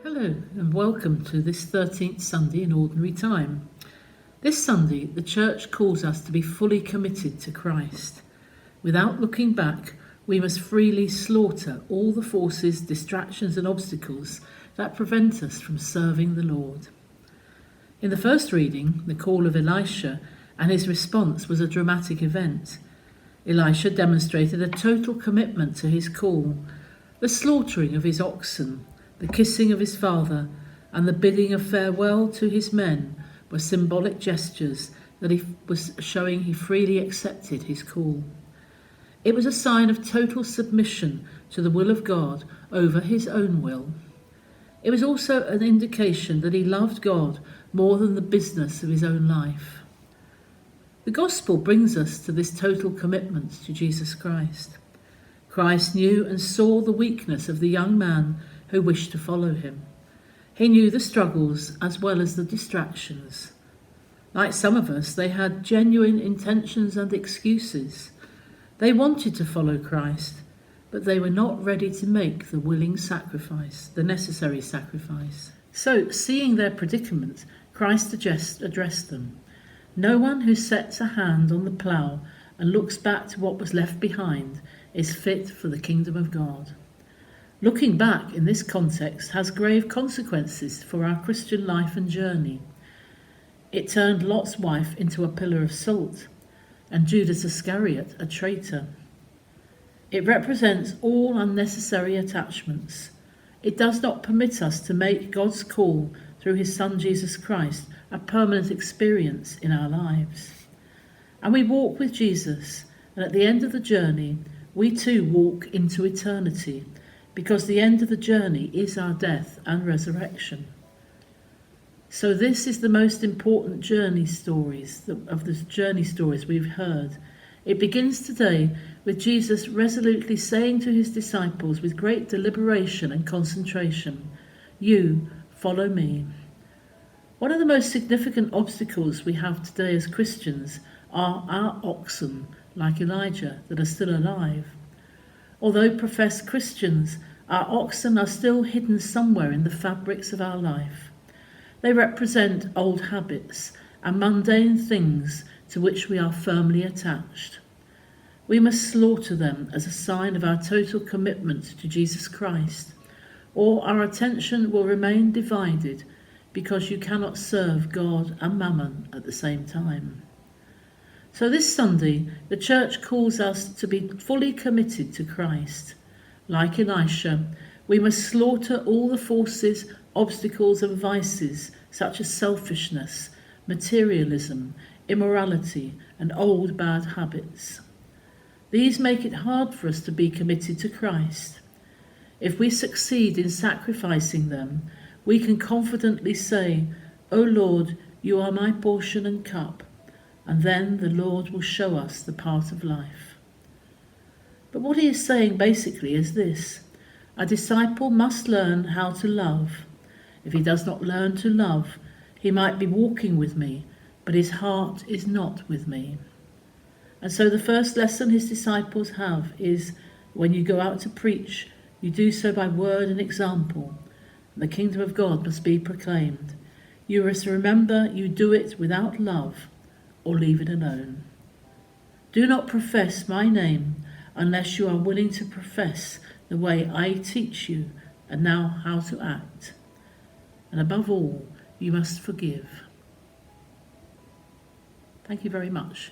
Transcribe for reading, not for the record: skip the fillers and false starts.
Hello and welcome to this 13th Sunday in Ordinary Time. This Sunday, the Church calls us to be fully committed to Christ. Without looking back, we must freely slaughter all the forces, distractions and obstacles that prevent us from serving the Lord. In the first reading, the call of Elisha and his response was a dramatic event. Elisha demonstrated a total commitment to his call. The slaughtering of his oxen, the kissing of his father, and the bidding of farewell to his men were symbolic gestures that he was showing he freely accepted his call. It was a sign of total submission to the will of God over his own will. It was also an indication that he loved God more than the business of his own life. The Gospel brings us to this total commitment to Jesus Christ. Christ knew and saw the weakness of the young man who wished to follow him. He knew the struggles as well as the distractions. Like some of us, they had genuine intentions and excuses. They wanted to follow Christ, but they were not ready to make the willing sacrifice, the necessary sacrifice. So, seeing their predicament, Christ addressed them. No one who sets a hand on the plough and looks back to what was left behind is fit for the kingdom of God. Looking back in this context has grave consequences for our Christian life and journey. It turned Lot's wife into a pillar of salt, and Judas Iscariot a traitor. It represents all unnecessary attachments. It does not permit us to make God's call through his Son Jesus Christ a permanent experience in our lives. And we walk with Jesus, and at the end of the journey, we too walk into eternity, because the end of the journey is our death and resurrection. So this is the most important journey stories of the journey stories we've heard. It begins today with Jesus resolutely saying to his disciples with great deliberation and concentration, "You follow me." One of the most significant obstacles we have today as Christians are our oxen, like Elijah, that are still alive. Although professed Christians, our oxen are still hidden somewhere in the fabrics of our life. They represent old habits and mundane things to which we are firmly attached. We must slaughter them as a sign of our total commitment to Jesus Christ, or our attention will remain divided because you cannot serve God and Mammon at the same time. So this Sunday, the Church calls us to be fully committed to Christ. Like Elisha, we must slaughter all the forces, obstacles and vices such as selfishness, materialism, immorality and old bad habits. These make it hard for us to be committed to Christ. If we succeed in sacrificing them, we can confidently say, "O Lord, you are my portion and cup," and then the Lord will show us the path of life. But what he is saying basically is this: a disciple must learn how to love. If he does not learn to love, he might be walking with me, but his heart is not with me. And so the first lesson his disciples have is, when you go out to preach, you do so by word and example. The kingdom of God must be proclaimed. You must remember you do it without love, or leave it alone. Do not profess my name unless you are willing to profess the way I teach you and now how to act. And above all, you must forgive. Thank you very much.